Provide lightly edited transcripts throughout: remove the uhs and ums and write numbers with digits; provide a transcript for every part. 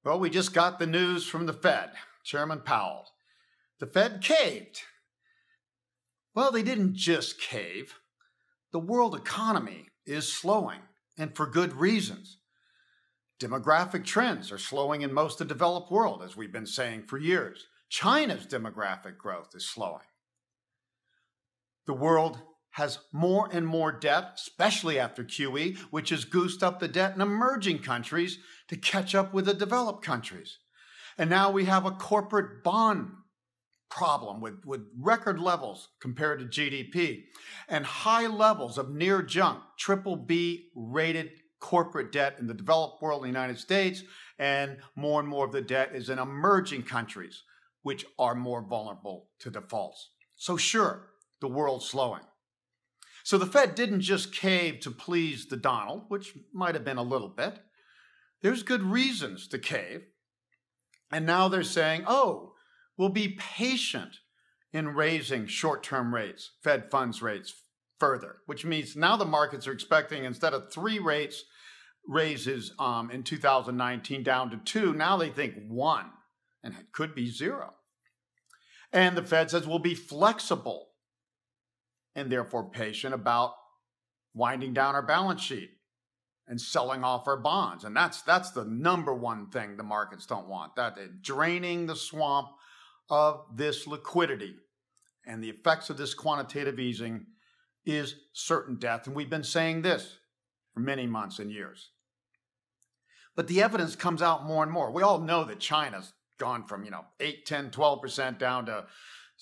Well, we just got the news from the Fed, Chairman Powell. The Fed caved. Well, they didn't just cave. The world economy is slowing, and for good reasons. Demographic trends are slowing in most of the developed world, as we've been saying for years. China's demographic growth is slowing. The world has more and more debt, especially after QE, which has goosed up the debt in emerging countries to catch up with the developed countries. And now we have a corporate bond problem with record levels compared to GDP and high levels of near junk, BBB rated corporate debt in the developed world in the United States, and more of the debt is in emerging countries, which are more vulnerable to defaults. So sure, the world's slowing. So the Fed didn't just cave to please the Donald, which might have been a little bit. There's good reasons to cave. And now they're saying, oh, we'll be patient in raising short-term rates, Fed funds rates further, which means now the markets are expecting, instead of 3 rates raises in 2019 down to 2, now they think 1, and it could be 0. And the Fed says we'll be flexible and therefore patient about winding down our balance sheet and selling off our bonds. And that's the number one thing the markets don't want, that draining the swamp of this liquidity. And the effects of this quantitative easing is certain death. And we've been saying this for many months and years. But the evidence comes out more and more. We all know that China's gone from 8, 10, 12% down to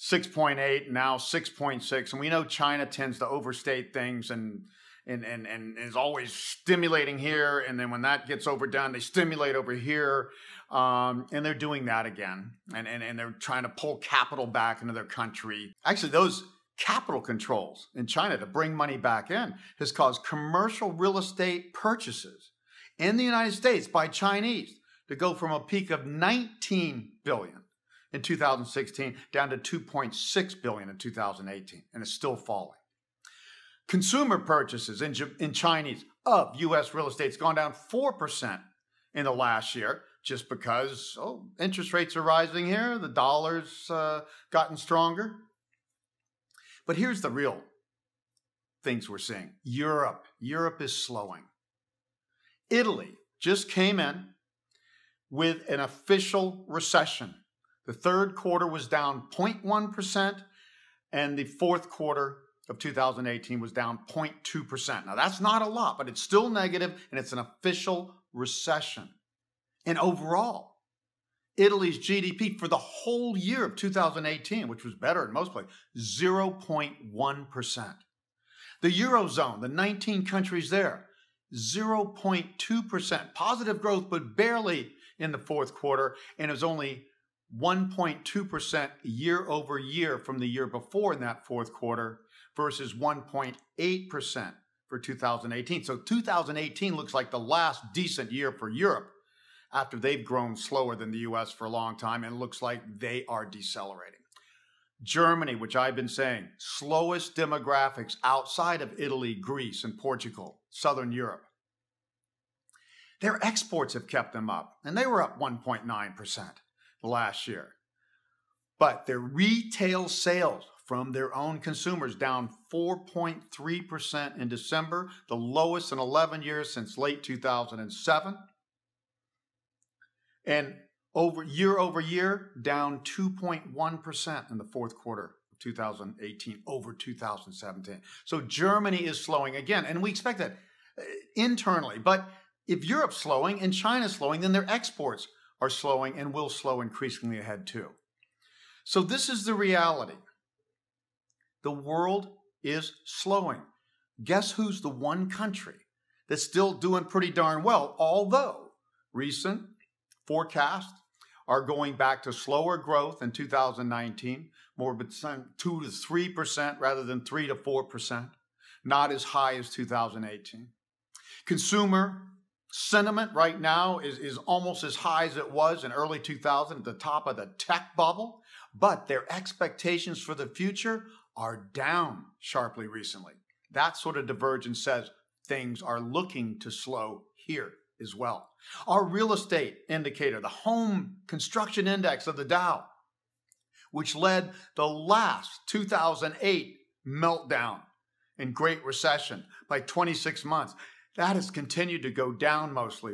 6.8, now 6.6. And we know China tends to overstate things and is always stimulating here. And then when that gets overdone, they stimulate over here. And they're doing that again. And they're trying to pull capital back into their country. Actually, those capital controls in China to bring money back in has caused commercial real estate purchases in the United States by Chinese to go from a peak of 19 billion in 2016 down to 2.6 billion in 2018, and it's still falling. Consumer purchases in Chinese of U.S. real estate has gone down 4% in the last year, just because interest rates are rising here, the dollar's gotten stronger. But here's the real things we're seeing. Europe is slowing. Italy just came in with an official recession. The third quarter was down 0.1%, and the fourth quarter of 2018 was down 0.2%. Now, that's not a lot, but it's still negative, and it's an official recession. And overall, Italy's GDP for the whole year of 2018, which was better in most places, 0.1%. The Eurozone, the 19 countries there, 0.2%. Positive growth, but barely in the fourth quarter, and it was only 1.2% year over year from the year before in that fourth quarter versus 1.8% for 2018. So 2018 looks like the last decent year for Europe after they've grown slower than the US for a long time, and it looks like they are decelerating. Germany, which I've been saying, slowest demographics outside of Italy, Greece, and Portugal, Southern Europe. Their exports have kept them up, and they were up 1.9% last year. But their retail sales from their own consumers down 4.3% in December, the lowest in 11 years since late 2007. And year over year, down 2.1% in the fourth quarter of 2018 over 2017. So Germany is slowing again, and we expect that internally. But if Europe's slowing and China's slowing, then their exports are slowing and will slow increasingly ahead too. So this is the reality. The world is slowing. Guess who's the one country that's still doing pretty darn well, although recent forecasts are going back to slower growth in 2019, more between 2 to 3% rather than 3 to 4%, not as high as 2018. Consumer sentiment right now is almost as high as it was in early 2000 at the top of the tech bubble, but their expectations for the future are down sharply recently. That sort of divergence says things are looking to slow here as well. Our real estate indicator, the home construction index of the Dow, which led the last 2008 meltdown and Great Recession by 26 months, that has continued to go down mostly,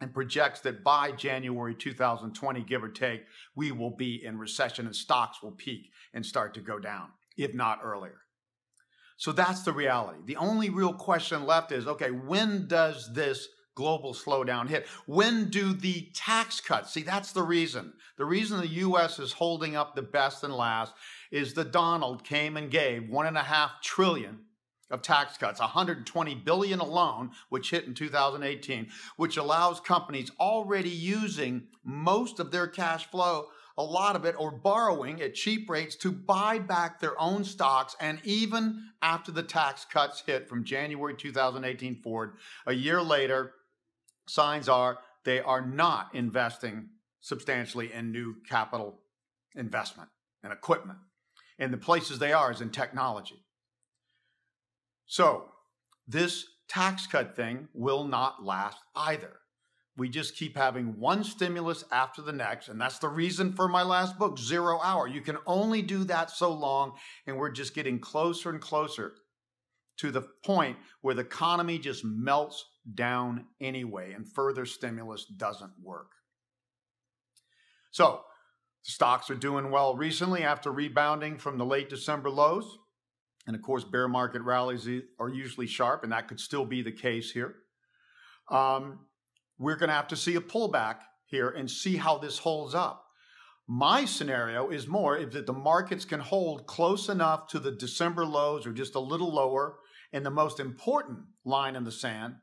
and projects that by January 2020, give or take, we will be in recession and stocks will peak and start to go down, if not earlier. So that's the reality. The only real question left is, okay, when does this global slowdown hit? When do the tax cuts? See, that's the reason. The reason the U.S. is holding up the best and last is that Donald came and gave $1.5 trillion of tax cuts, $120 billion alone, which hit in 2018, which allows companies already using most of their cash flow, a lot of it, or borrowing at cheap rates to buy back their own stocks. And even after the tax cuts hit from January 2018 forward, a year later, signs are they are not investing substantially in new capital investment and equipment. And the places they are is in technology. So this tax cut thing will not last either. We just keep having one stimulus after the next, and that's the reason for my last book, 0 Hour. You can only do that so long, and we're just getting closer and closer to the point where the economy just melts down anyway, and further stimulus doesn't work. So stocks are doing well recently after rebounding from the late December lows. And of course, bear market rallies are usually sharp, and that could still be the case here. We're going to have to see a pullback here and see how this holds up. My scenario is more if that the markets can hold close enough to the December lows or just a little lower. And the most important line in the sand,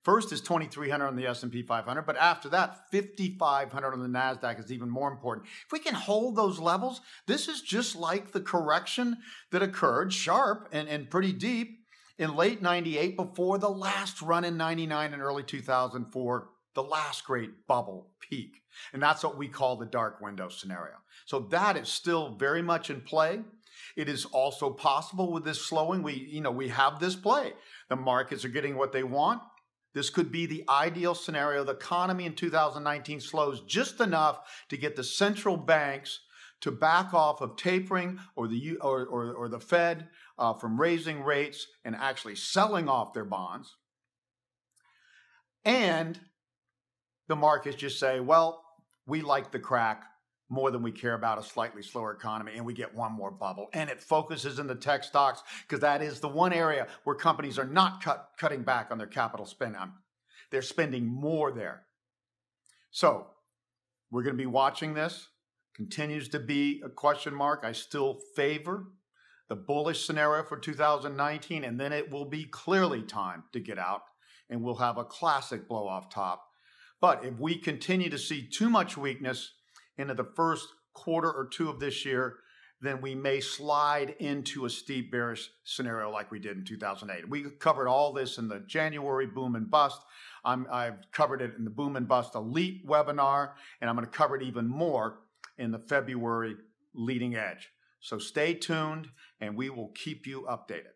first is 2,300 on the S&P 500, but after that, 5,500 on the NASDAQ is even more important. If we can hold those levels, this is just like the correction that occurred sharp and pretty deep in late 98 before the last run in 99 and early 2000 for the last great bubble peak. And that's what we call the dark window scenario. So that is still very much in play. It is also possible with this slowing, we have this play. The markets are getting what they want. This could be the ideal scenario. The economy in 2019 slows just enough to get the central banks to back off of tapering or the Fed from raising rates and actually selling off their bonds. And the markets just say, well, we like the crack more than we care about a slightly slower economy, and we get one more bubble. And it focuses in the tech stocks because that is the one area where companies are not cutting back on their capital spend. They're spending more there. So we're going to be watching this. Continues to be a question mark. I still favor the bullish scenario for 2019, and then it will be clearly time to get out, and we'll have a classic blow off top. But if we continue to see too much weakness into the first quarter or two of this year, then we may slide into a steep bearish scenario like we did in 2008. We covered all this in the January boom and bust. I've covered it in the Boom and Bust Elite webinar, and I'm going to cover it even more in the February Leading Edge. So stay tuned, and we will keep you updated.